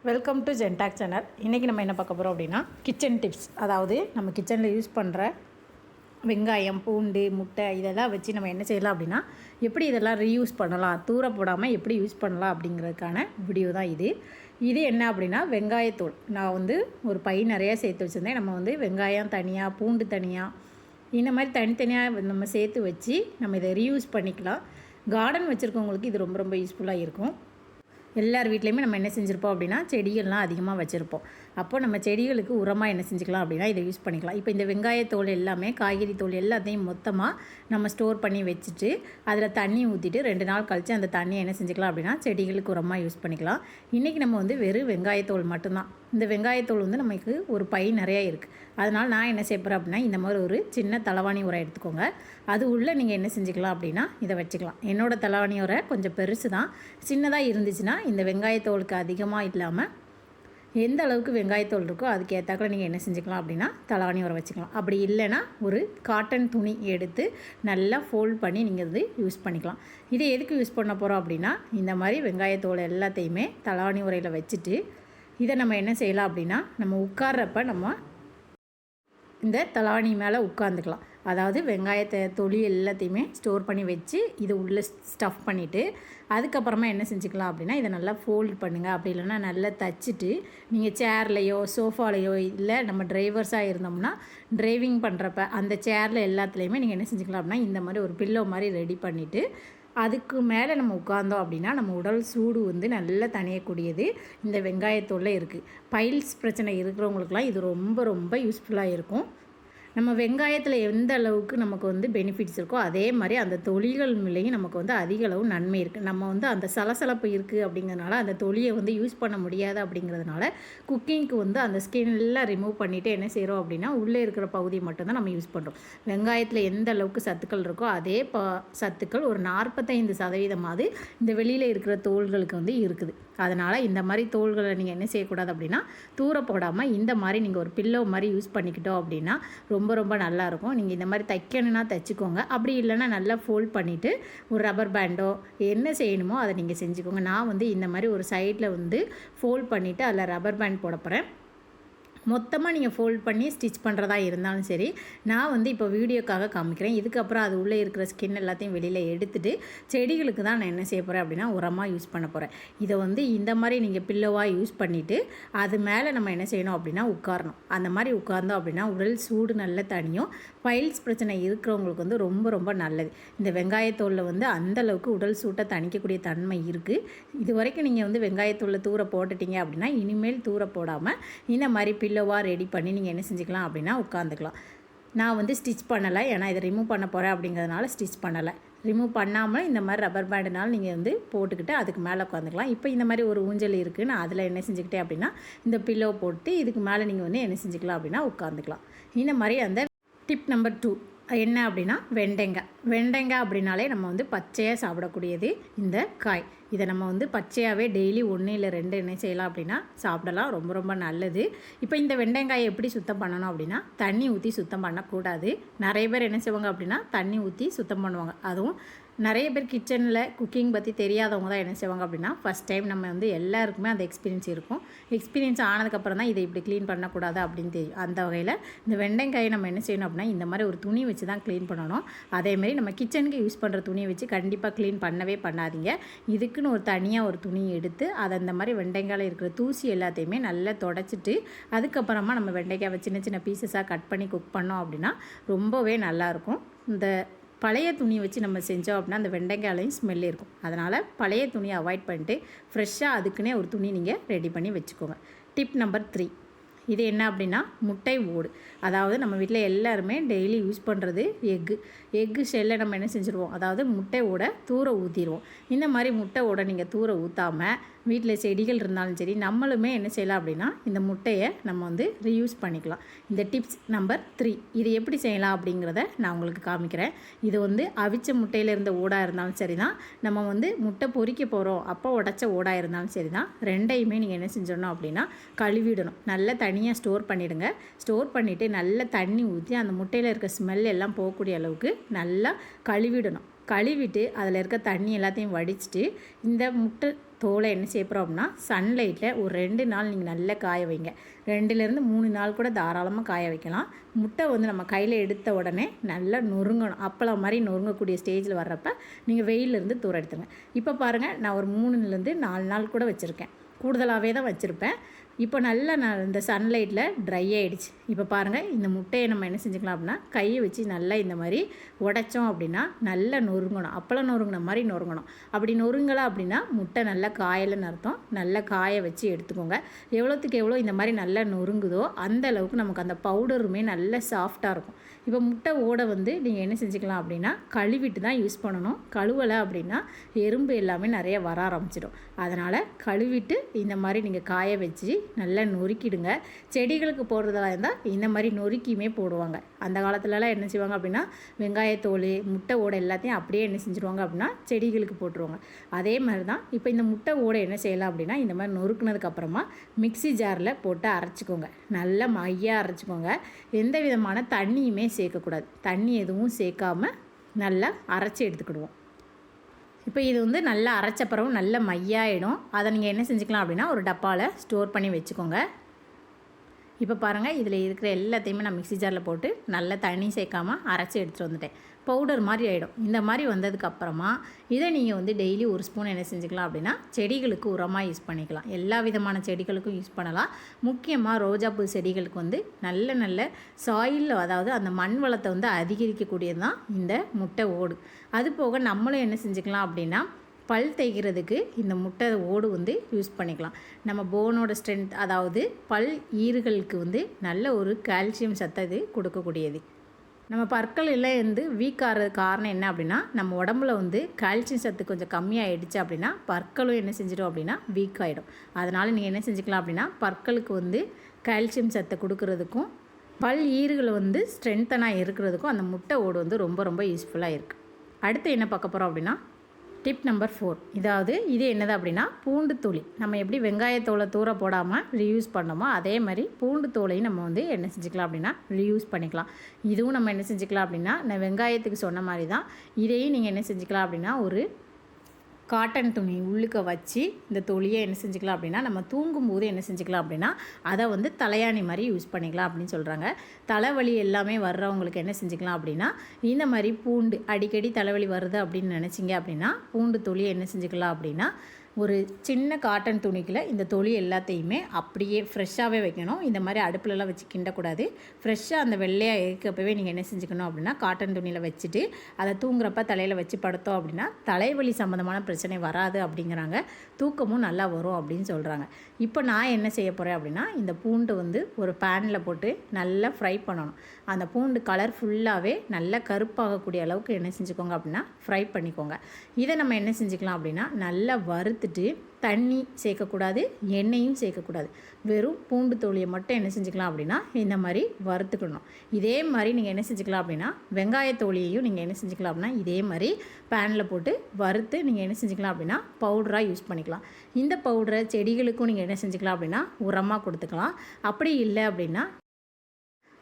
Welcome to ஜென்டாக் channel. இன்றைக்கி நம்ம என்ன பார்க்க போகிறோம் அப்படின்னா கிச்சன் டிப்ஸ். அதாவது நம்ம கிச்சனில் யூஸ் பண்ணுற வெங்காயம், பூண்டு, முட்டை இதெல்லாம் வச்சு நம்ம என்ன செய்யலாம் அப்படின்னா எப்படி இதெல்லாம் ரீயூஸ் பண்ணலாம், தூர போடாமல் எப்படி யூஸ் பண்ணலாம் அப்படிங்கிறதுக்கான வீடியோ தான் இது. இது என்ன அப்படின்னா வெங்காயத்தூள். நான் ஒரு பை நிறையா சேர்த்து வச்சுருந்தேன். நம்ம வெங்காயம் தனியாக, பூண்டு தனியாக, இந்த மாதிரி தனித்தனியாக நம்ம சேர்த்து வச்சு நம்ம இதை ரீயூஸ் பண்ணிக்கலாம். கார்டன் வச்சுருக்கவங்களுக்கு இது ரொம்ப ரொம்ப யூஸ்ஃபுல்லாக இருக்கும். எல்லார் வீட்லேயுமே நம்ம என்ன செஞ்சுருப்போம் அப்படின்னா செடிகள்லாம் அதிகமாக வச்சுருப்போம். அப்போ நம்ம செடிகளுக்கு உரமாக என்ன செஞ்சுக்கலாம் அப்படின்னா இதை யூஸ் பண்ணிக்கலாம். இப்போ இந்த வெங்காயத்தோல் எல்லாமே, காய்கறி தோல் எல்லாத்தையும் மொத்தமாக நம்ம ஸ்டோர் பண்ணி வச்சுட்டு அதில் தண்ணி ஊற்றிட்டு 2 நாள் கழித்து அந்த தண்ணியை என்ன செஞ்சுக்கலாம் அப்படின்னா செடிகளுக்கு உரமாக யூஸ் பண்ணிக்கலாம். இன்றைக்கி நம்ம வெறும் வெங்காயத்தோல் மட்டும்தான். இந்த வெங்காயத்தோல் நமக்கு ஒரு பை நிறையா இருக்குது. அதனால் நான் என்ன செய்யப்படுறேன் அப்படின்னா இந்த மாதிரி ஒரு சின்ன தலவாணி உரை எடுத்துக்கோங்க. அது உள்ளே நீங்கள் என்ன செஞ்சுக்கலாம் அப்படின்னா இதை வச்சுக்கலாம். என்னோடய தலவாணி உரை கொஞ்சம் பெருசு தான். சின்னதாக இருந்துச்சுன்னா இந்த வெங்காயத்தோலுக்கு அதிகமாக இல்லாமல் எந்த அளவுக்கு வெங்காயத்தோல் இருக்கோ அதுக்கு ஏற்றாக்கில் நீங்கள் என்ன செஞ்சுக்கலாம் அப்படின்னா தலவாணி உரை வச்சுக்கலாம். அப்படி இல்லைன்னா ஒரு காட்டன் துணி எடுத்து நல்லா ஃபோல்ட் பண்ணி நீங்கள் யூஸ் பண்ணிக்கலாம். இதை எதுக்கு யூஸ் பண்ண போகிறோம் அப்படின்னா இந்த மாதிரி வெங்காயத்தோல் எல்லாத்தையுமே தலவாணி உரையில் வச்சுட்டு இதை நம்ம என்ன செய்யலாம் அப்படின்னா நம்ம உட்கார்றப்ப நம்ம இந்த தலவாணி மேலே உட்காந்துக்கலாம். அதாவது வெங்காயத்தை தொலி எல்லாத்தையுமே ஸ்டோர் பண்ணி வச்சு இது உள்ளே ஸ்டஃப் பண்ணிவிட்டு அதுக்கப்புறமா என்ன செஞ்சுக்கலாம் அப்படின்னா இதை நல்லா ஃபோல்ட் பண்ணுங்கள். அப்படி இல்லைன்னா நல்லா தச்சுட்டு நீங்கள் சேர்லையோ சோஃபாலையோ இல்லை நம்ம டிரைவர்ஸாக இருந்தோம்னா டிரைவிங் பண்ணுறப்ப அந்த சேரில் எல்லாத்துலேயுமே நீங்கள் என்ன செஞ்சுக்கலாம் அப்படின்னா இந்த மாதிரி ஒரு பில்லோ மாதிரி ரெடி பண்ணிவிட்டு அதுக்கு மேலே நம்ம உட்கார்ந்தோம் அப்படின்னா நம்ம உடல் சூடு நல்லா தணியக்கூடியது இந்த வெங்காயத்தோலில் இருக்குது. பைல்ஸ் பிரச்சனை இருக்கிறவங்களுக்குலாம் இது ரொம்ப ரொம்ப யூஸ்ஃபுல்லாக இருக்கும். நம்ம வெங்காயத்தில் எந்த அளவுக்கு நமக்கு பெனிஃபிட்ஸ் இருக்கோ அதே மாதிரி அந்த தொலிகள் மேலேயும் நமக்கு அதிக அளவு நன்மை இருக்குது. நம்ம அந்த சலசலப்பு இருக்குது அப்படிங்கிறதுனால அந்த தொலியை யூஸ் பண்ண முடியாது. அப்படிங்கிறதுனால குக்கிங்க்கு அந்த ஸ்கின் எல்லாம் ரிமூவ் பண்ணிவிட்டு என்ன செய்கிறோம் அப்படின்னா உள்ளே இருக்கிற பகுதி மட்டும்தான் நம்ம யூஸ் பண்ணுறோம். வெங்காயத்தில் எந்த அளவுக்கு சத்துக்கள் இருக்கோ அதே சத்துக்கள் ஒரு 45% இந்த வெளியில் இருக்கிற தோள்களுக்கு இருக்குது. அதனால் இந்த மாதிரி தோள்களை நீங்கள் என்ன செய்யக்கூடாது அப்படின்னா தூர போடாமல் இந்த மாதிரி நீங்கள் ஒரு பில்லோ மாதிரி யூஸ் பண்ணிக்கிட்டோம் அப்படின்னா ரொம்ப ரொம்ப நல்லாயிருக்கும். நீங்கள் இந்த மாதிரி தைக்கணுன்னா தைச்சிக்கோங்க. அப்படி இல்லைன்னா நல்லா ஃபோல்ட் பண்ணிவிட்டு ஒரு ரப்பர் பேண்டோ என்ன செய்யணுமோ அதை நீங்கள் செஞ்சுக்கோங்க. நான் இந்த மாதிரி ஒரு சைடில் ஃபோல்ட் பண்ணிவிட்டு அதில் ரப்பர் பேண்ட் போட போகிறேன். மொத்தமாக நீங்கள் ஃபோல்ட் பண்ணி ஸ்டிச் பண்ணுறதா இருந்தாலும் சரி, நான் இப்போ வீடியோக்காக காமிக்கிறேன். இதுக்கப்புறம் அது உள்ளே இருக்கிற ஸ்கின் எல்லாத்தையும் வெளியில் எடுத்துகிட்டு செடிகளுக்கு தான் நான் என்ன செய்ய போகிறேன் அப்படின்னா உரமாக யூஸ் பண்ண போகிறேன். இதை இந்த மாதிரி நீங்கள் பில்லோவாக யூஸ் பண்ணிவிட்டு அது மேலே நம்ம என்ன செய்யணும் அப்படின்னா உட்காரணும். அந்த மாதிரி உட்கார்ந்தோம் அப்படின்னா உடல் சூடு நல்ல தனியும். பைல்ஸ் பிரச்சனை இருக்கிறவங்களுக்கு ரொம்ப ரொம்ப நல்லது. இந்த வெங்காயத்தோலில் அந்தளவுக்கு உடல் சூட்டை தணிக்கக்கூடிய தன்மை இருக்குது. இது வரைக்கும் நீங்கள் வெங்காயத்தோலில் தூர போட்டுட்டீங்க அப்படின்னா இனிமேல் தூர போடாமல் இந்த மாதிரி பில்லோவாக ரெடி பண்ணி நீங்கள் என்ன செஞ்சுக்கலாம் அப்படின்னா உட்காந்துக்கலாம். நான் ஸ்டிச் பண்ணலை, ஏன்னா இதை ரிமூவ் பண்ண போகிறேன் அப்படிங்கிறதுனால ஸ்டிச் பண்ணலை. ரிமூவ் பண்ணாமல் இந்த மாதிரி ரப்பர் பேண்டுனாலும் நீங்கள் போட்டுக்கிட்டு அதுக்கு மேலே உட்காந்துக்கலாம். இப்போ இந்த மாதிரி ஒரு ஊஞ்சல் இருக்குது, நான் அதில் என்ன செஞ்சுக்கிட்டேன் அப்படின்னா இந்த பில்லோ போட்டு இதுக்கு மேலே நீங்கள் என்ன செஞ்சுக்கலாம் அப்படின்னா உட்காந்துக்கலாம். இந்த மாதிரி அந்த டிப் நம்பர் 2 என்ன அப்படின்னா வெண்டைங்காய் அப்படின்னாலே நம்ம பச்சையாக சாப்பிடக்கூடியது இந்த காய். இதை நம்ம பச்சையாகவே டெய்லி 1 இல்லை 2 என்ன செய்யலாம் அப்படின்னா சாப்பிடலாம். ரொம்ப ரொம்ப நல்லது. இப்போ இந்த வெண்டைங்காயை எப்படி சுத்தம் பண்ணணும் அப்படின்னா தண்ணி ஊற்றி சுத்தம் பண்ணக்கூடாது. நிறைய பேர் என்ன செய்வாங்க அப்படின்னா தண்ணி ஊற்றி சுத்தம் பண்ணுவாங்க. அதுவும் நிறைய பேர் கிச்சனில் குக்கிங் பற்றி தெரியாதவங்க தான் என்ன செய்வாங்க அப்படின்னா ஃபஸ்ட் டைம் நம்ம எல்லாருக்குமே அந்த எக்ஸ்பீரியன்ஸ் இருக்கும். எக்ஸ்பீரியன்ஸ் ஆனதுக்கப்புறம் தான் இதை இப்படி க்ளீன் பண்ணக்கூடாது அப்படின்னு தெரியும். அந்த வகையில் இந்த வெண்டைக்காயை நம்ம என்ன செய்யணும் அப்படின்னா இந்த மாதிரி ஒரு துணி வச்சு தான் க்ளீன் பண்ணணும். அதேமாரி நம்ம கிச்சனுக்கு யூஸ் பண்ணுற துணியை வச்சு கண்டிப்பாக க்ளீன் பண்ணவே பண்ணாதீங்க. இதுக்குன்னு ஒரு தனியாக ஒரு துணி எடுத்து அதை இந்த மாதிரி வெண்டைக்காயில் இருக்கிற தூசி எல்லாத்தையுமே நல்லா தொடச்சிட்டு அதுக்கப்புறமா நம்ம வெண்டைக்காவை சின்ன சின்ன பீசஸாக கட் பண்ணி குக் பண்ணோம் அப்படின்னா ரொம்பவே நல்லாயிருக்கும். இந்த பழைய துணி வச்சு நம்ம செஞ்சோம் அப்படின்னா அந்த வெண்டைக்காயிலையும் ஸ்மெல் இருக்கும். அதனால் பழைய துணியை அவாய்ட் பண்ணிட்டு ஃப்ரெஷ்ஷாக அதுக்குன்னே ஒரு துணி நீங்கள் ரெடி பண்ணி வச்சுக்கோங்க. டிப் நம்பர் 3 இது என்ன அப்படின்னா முட்டை ஓடு. அதாவது நம்ம வீட்டில் எல்லாருமே டெய்லி யூஸ் பண்ணுறது எக்கு ஷெல்லை நம்ம என்ன செஞ்சுருவோம், அதாவது முட்டை ஓடை தூர ஊற்றிடுவோம். இந்த மாதிரி முட்டை ஓடை நீங்கள் தூர ஊற்றாமல் வீட்டில் செடிகள் இருந்தாலும் சரி நம்மளுமே என்ன செய்யலாம் அப்படின்னா இந்த முட்டையை நம்ம ரீயூஸ் பண்ணிக்கலாம். இந்த டிப்ஸ் நம்பர் 3 இது எப்படி செய்யலாம் அப்படிங்கிறத நான் உங்களுக்கு காமிக்கிறேன். இது அவிச்ச முட்டையில் இருந்த ஓடாக இருந்தாலும் சரி தான், நம்ம முட்டை பொரிக்க போகிறோம் அப்போ உடச்ச ஓடாக இருந்தாலும் சரி தான், ரெண்டையுமே நீங்கள் என்ன செஞ்சிடணும் அப்படின்னா கழுவிடணும். நல்ல தனியாக ஸ்டோர் பண்ணிவிடுங்க. ஸ்டோர் பண்ணிவிட்டு நல்ல தண்ணி ஊற்றி அந்த முட்டையில் இருக்க ஸ்மெல் எல்லாம் போகக்கூடிய அளவுக்கு நல்லா கழுவிடணும். கழுவிட்டு அதில் இருக்க தண்ணி எல்லாத்தையும் வடிச்சிட்டு இந்த முட்டை தோலை என்ன செய்ய போகிறோம் அப்படின்னா சன்லைட்டில் ஒரு 2 நாள் நீங்கள் நல்லா காய வைங்க. 2லேருந்து 3 நாள் கூட தாராளமாக காய வைக்கலாம். முட்டை வந்து நம்ம கையில் எடுத்த உடனே நல்லா நொறுங்கணும். அப்பளம் மாதிரி நொறுங்கக்கூடிய ஸ்டேஜில் வர்றப்ப நீங்கள் வெயிலிருந்து தூர எடுத்துங்க. இப்போ பாருங்கள், நான் ஒரு 3லேருந்து 4 நாள் கூட வச்சுருக்கேன். கூடுதலாகவே தான் வச்சுருப்பேன். இப்போ நல்லா நான் இந்த சன்லைட்டில் ட்ரை ஆகிடுச்சு. இப்போ பாருங்கள், இந்த முட்டையை நம்ம என்ன செஞ்சுக்கலாம் அப்படின்னா கையை வச்சு நல்லா இந்த மாதிரி உடைச்சோம் அப்படின்னா நல்லா நொறுங்கணும். அப்பளம் நொறுங்கின மாதிரி நொறுங்கணும். அப்படி நொறுங்கலை அப்படின்னா முட்டை நல்லா காயலைன்னு அர்த்தம். நல்லா காய வச்சு எடுத்துக்கோங்க. எவ்வளோத்துக்கு எவ்வளோ இந்த மாதிரி நல்லா நொறுங்குதோ அந்த அளவுக்கு நமக்கு அந்த பவுடருமே நல்லா சாஃப்டாக இருக்கும். இப்போ முட்டை ஓடை வந்து நீங்கள் என்ன செஞ்சுக்கலாம் அப்படின்னா கழுவிட்டு தான் யூஸ் பண்ணணும். கழுவலை அப்படின்னா எறும்பு எல்லாமே நிறைய வர ஆரம்பிச்சிடும். அதனால் கழுவிட்டு இந்த மாதிரி நீங்கள் காய வச்சு நல்லா நொறுக்கிடுங்க. செடிகளுக்கு போடுறதா இருந்தால் இந்த மாதிரி நொறுக்கியுமே போடுவாங்க. அந்த காலத்துலலாம் என்ன செய்வாங்க அப்படின்னா வெங்காயத்தோல், முட்டை ஓடை எல்லாத்தையும் அப்படியே என்ன செஞ்சுருவாங்க அப்படின்னா செடிகளுக்கு போட்டுருவாங்க. அதே மாதிரி தான் இப்போ இந்த முட்டை ஓடை என்ன செய்யலாம் அப்படின்னா இந்த மாதிரி நொறுக்குனதுக்கப்புறமா மிக்ஸி ஜாரில் போட்டு அரைச்சிக்கோங்க. நல்லா மையாக அரைச்சிக்கோங்க. எந்த விதமான தண்ணியுமே சேர்க்கக்கூடாது. தண்ணி எதுவும் சேர்க்காமல் நல்லா அரைச்சி எடுத்துக்கிடுவோம். இப்போ இது வந்து நல்லா அரைச்ச பிறகு நல்ல மையாயிடும். அதை நீங்கள் என்ன செஞ்சுக்கலாம் அப்படின்னா ஒரு டப்பாவில் ஸ்டோர் பண்ணி வச்சுக்கோங்க. இப்போ பாருங்கள், இதில் இருக்கிற எல்லாத்தையுமே நான் மிக்ஸி ஜாரில் போட்டு நல்லா தண்ணி சேர்க்காமல் அரைச்சி எடுத்துகிட்டு வந்துட்டேன். பவுடர் மாதிரி ஆகிடும். இந்த மாதிரி வந்ததுக்கப்புறமா இதை நீங்கள் வந்து டெய்லி ஒரு ஸ்பூன் என்ன செஞ்சுக்கலாம் அப்படின்னா செடிகளுக்கு உரமாக யூஸ் பண்ணிக்கலாம். எல்லா விதமான செடிகளுக்கும் யூஸ் பண்ணலாம். முக்கியமாக ரோஜாப்பூ செடிகளுக்கு வந்து நல்ல நல்ல சாயில், அதாவது அந்த மண் வளத்தை வந்து அதிகரிக்கக்கூடியது தான் இந்த முட்டை ஓடு. அது போக நம்மளும் என்ன செஞ்சுக்கலாம் அப்படின்னா பல் தேய்க்கிறதுக்கு இந்த முட்டை ஓடு வந்து யூஸ் பண்ணிக்கலாம். நம்ம போனோட ஸ்ட்ரென்த், அதாவது பல் ஈறுகளுக்கு வந்து நல்ல ஒரு கால்சியம் சத்தை இது கொடுக்கக்கூடியது. நம்ம பற்கள் எல்லாம் வந்து வீக் ஆகிறது காரணம் என்ன அப்படின்னா நம்ம உடம்புல வந்து கால்சியம் சத்து கொஞ்சம் கம்மியாகிடுச்சு அப்படின்னா பற்களும் என்ன செஞ்சிடும் அப்படின்னா வீக் ஆகிடும். அதனால் நீங்கள் என்ன செஞ்சுக்கலாம் அப்படின்னா பற்களுக்கு வந்து கால்சியம் சத்தை கொடுக்கறதுக்கும் பல் ஈறுகளை வந்து ஸ்ட்ரென்த்தனாக இருக்கிறதுக்கும் அந்த முட்டை ஓடு வந்து ரொம்ப ரொம்ப யூஸ்ஃபுல்லாக இருக்குது. அடுத்து என்ன பார்க்க போகிறோம் அப்படின்னா டிப் நம்பர் 4. இதாவது இது என்னது அப்படின்னா பூண்டு தோலி. நம்ம எப்படி வெங்காயத்தோலை தூர போடாமல் ரீயூஸ் பண்ணோமோ அதே மாதிரி பூண்டு தோலையும் நம்ம வந்து என்ன செஞ்சுக்கலாம் அப்படின்னா ரீயூஸ் பண்ணிக்கலாம். இதுவும் நம்ம என்ன செஞ்சுக்கலாம் அப்படின்னா நான் வெங்காயத்துக்கு சொன்ன மாதிரி தான் இதையும் நீங்கள் என்ன செஞ்சுக்கலாம் அப்படின்னா ஒரு காட்டன் துணி உள்ளுக்க வச்சு இந்த தொலியை என்ன செஞ்சுக்கலாம் அப்படின்னா நம்ம தூங்கும்போது என்ன செஞ்சுக்கலாம் அப்படின்னா அதை வந்து தலையாணி மாதிரி யூஸ் பண்ணிக்கலாம் அப்படின்னு சொல்கிறாங்க. தலைவலி எல்லாமே வர்றவங்களுக்கு என்ன செஞ்சுக்கலாம் அப்படின்னா இந்த மாதிரி பூண்டு, அடிக்கடி தலைவலி வருது அப்படின்னு நினச்சிங்க அப்படின்னா பூண்டு தொலியை என்ன செஞ்சுக்கலாம் அப்படின்னா ஒரு சின்ன காட்டன் துணிக்குள்ள இந்த தொலி எல்லாத்தையுமே அப்படியே ஃப்ரெஷ்ஷாகவே வைக்கணும். இந்த மாதிரி அடுப்புலலாம் வச்சு கிண்டக்கூடாது. ஃப்ரெஷ்ஷாக அந்த வெள்ளையாக இருக்கப்பவே நீங்கள் என்ன செஞ்சுக்கணும் அப்படின்னா காட்டன் துணியில் வச்சுட்டு அதை தூங்குறப்ப தலையில் வச்சு படுத்தோம் அப்படின்னா தலைவலி சம்மந்தமான பிரச்சனை வராது அப்படிங்கிறாங்க. தூக்கமும் நல்லா வரும் அப்படின்னு சொல்கிறாங்க. இப்போ நான் என்ன செய்ய போகிறேன் அப்படின்னா இந்த பூண்டு வந்து ஒரு பேனில் போட்டு நல்லா ஃப்ரை பண்ணணும். அந்த பூண்டு கலர் ஃபுல்லாகவே நல்லா கருப்பாகக்கூடிய அளவுக்கு என்ன செஞ்சுக்கோங்க அப்படின்னா ஃப்ரை பண்ணிக்கோங்க. இதை நம்ம என்ன செஞ்சுக்கலாம் அப்படின்னா நல்லா வறுத்துட்டு தண்ணி சேர்க்கக்கூடாது, எண்ணெயும் சேர்க்கக்கூடாது. வெறும் பூண்டு தோலியை மட்டும் என்ன செஞ்சுக்கலாம் அப்படின்னா இந்த மாதிரி வறுத்துக்கணும். இதே மாதிரி நீங்கள் என்ன செஞ்சுக்கலாம் அப்படின்னா வெங்காயத்தோலியையும் நீங்கள் என்ன செஞ்சுக்கலாம் அப்படின்னா இதே மாதிரி பேனில் போட்டு வறுத்து நீங்கள் என்ன செஞ்சுக்கலாம் அப்படின்னா பவுடராக யூஸ் பண்ணிக்கலாம். இந்த பவுடரை செடிகளுக்கும் நீங்கள் என்ன செஞ்சுக்கலாம் அப்படின்னா உரமாக கொடுத்துக்கலாம். அப்படி இல்லை அப்படின்னா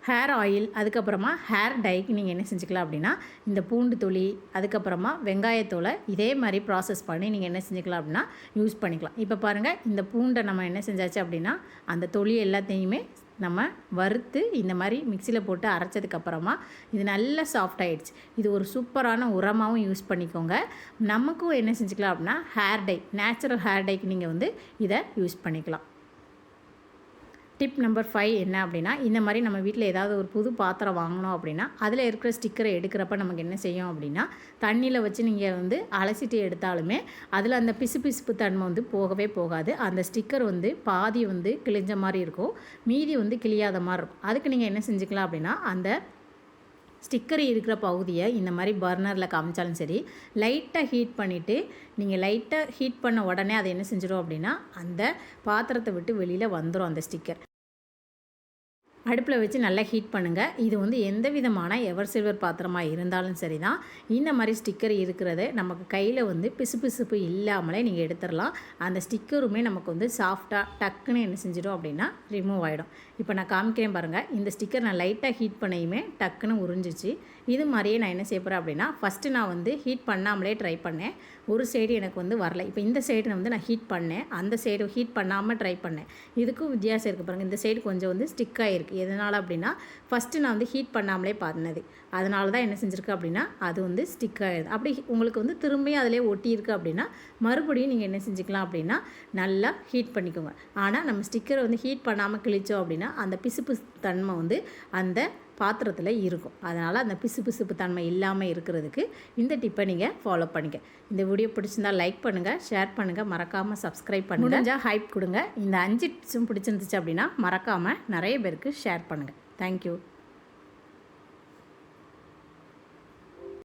ஹேர் ஆயில், அதுக்கப்புறமா ஹேர் டைக்கு நீங்கள் என்ன செஞ்சுக்கலாம் அப்படின்னா இந்த பூண்டு தொலி, அதுக்கப்புறமா வெங்காயத்தோலை இதே மாதிரி ப்ராசஸ் பண்ணி நீங்கள் என்ன செஞ்சுக்கலாம் அப்படின்னா யூஸ் பண்ணிக்கலாம். இப்போ பாருங்கள், இந்த பூண்டை நம்ம என்ன செஞ்சாச்சு அப்படின்னா அந்த தொலி எல்லாத்தையுமே நம்ம வறுத்து இந்த மாதிரி மிக்சியில் போட்டு அரைச்சதுக்கப்புறமா இது நல்லா சாஃப்ட் ஆகிடுச்சு. இது ஒரு சூப்பரான உரமாகவும் யூஸ் பண்ணிக்கோங்க. நமக்கும் என்ன செஞ்சுக்கலாம் அப்படின்னா ஹேர் டை, நேச்சுரல் ஹேர் டைக்கு நீங்கள் வந்து இதை யூஸ் பண்ணிக்கலாம். டிப் நம்பர் 5 என்ன அப்படின்னா இந்த மாதிரி நம்ம வீட்டில் ஏதாவது ஒரு புது பாத்திரம் வாங்கினோம் அப்படின்னா அதில் இருக்கிற ஸ்டிக்கரை எடுக்கிறப்ப நமக்கு என்ன செய்யும் அப்படின்னா தண்ணியில் வச்சு நீங்கள் வந்து அலசிட்டு எடுத்தாலுமே அதில் அந்த பிசுபிசுப்பு தன்மை வந்து போகவே போகாது. அந்த ஸ்டிக்கர் வந்து பாதி வந்து கிழிஞ்ச மாதிரி இருக்கும், மீதி வந்து கிழியாத மாதிரி இருக்கும். அதுக்கு நீங்கள் என்ன செஞ்சுக்கலாம் அப்படின்னா அந்த ஸ்டிக்கர் இருக்கிற பகுதியை இந்த மாதிரி பர்னரில் காமிச்சாலும் சரி லைட்டாக ஹீட் பண்ணிவிட்டு நீங்கள் லைட்டாக ஹீட் பண்ண உடனே அதை என்ன செஞ்சிடும் அப்படின்னா அந்த பாத்திரத்தை விட்டு வெளியில் வந்துடும் அந்த ஸ்டிக்கர். அடுப்பில் வச்சு நல்லா ஹீட் பண்ணுங்கள். இது வந்து எந்த விதமான எவர் சில்வர் பாத்திரமாக இருந்தாலும் சரி தான் இந்த மாதிரி ஸ்டிக்கர் இருக்கிறது நமக்கு கையில் வந்து பிசுபிசுப்பு இல்லாமலே நீங்கள் எடுத்துடலாம். அந்த ஸ்டிக்கருமே நமக்கு வந்து சாஃப்டாக டக்குன்னு என்ன செஞ்சிடும் அப்படின்னா ரிமூவ் ஆகிடும். இப்போ நான் காமிக்கிறேன் பாருங்கள். இந்த ஸ்டிக்கர் நான் லைட்டாக ஹீட் பண்ணியுமே டக்குன்னு உறிஞ்சிச்சு. இது மாதிரியே நான் என்ன செய்ய போகிறேன் அப்படின்னா ஃபஸ்ட்டு நான் வந்து ஹீட் பண்ணாமலே ட்ரை பண்ணேன். ஒரு சைடு எனக்கு வந்து வரல. இப்போ இந்த சைடு வந்து நான் ஹீட் பண்ணேன், அந்த சைடு ஹீட் பண்ணாமல் ட்ரை பண்ணேன். இதுக்கும் வித்தியாசம் இருக்குது பாருங்கள். இந்த சைடு கொஞ்சம் வந்து ஸ்டிக் ஆகிருக்கு. எதனால் அப்படின்னா ஃபஸ்ட்டு நான் வந்து ஹீட் பண்ணாமலே பண்ணது, அதனால தான் என்ன செஞ்சுருக்கு அப்படின்னா அது வந்து ஸ்டிக் ஆகிடுது. அப்படி உங்களுக்கு வந்து திரும்பியும் அதிலே ஒட்டியிருக்கு அப்படின்னா மறுபடியும் நீங்கள் என்ன செஞ்சுக்கலாம் அப்படின்னா நல்லா ஹீட் பண்ணிக்கோங்க. ஆனால் நம்ம ஸ்டிக்கரை வந்து ஹீட் பண்ணாமல் கிழிச்சோம் அப்படின்னா அந்த பிசுபிசு தன்மை வந்து அந்த பாத்திரத்தில் இருக்கும். அதனால் அந்த பிசுபிசுப்பு தன்மை இல்லாமல் இருக்கிறதுக்கு இந்த டிப்பை நீங்கள் ஃபாலோ பண்ணிக்க. இந்த வீடியோ பிடிச்சிருந்தால் லைக் பண்ணுங்கள், ஷேர் பண்ணுங்கள், மறக்காமல் சப்ஸ்கிரைப் பண்ணுங்கள், முடிஞ்சால் ஹைப் கொடுங்க. இந்த 5 டிப்ஸும் பிடிச்சிருந்துச்சு அப்படின்னா மறக்காமல் நிறைய பேருக்கு ஷேர் பண்ணுங்கள். தேங்க்யூ.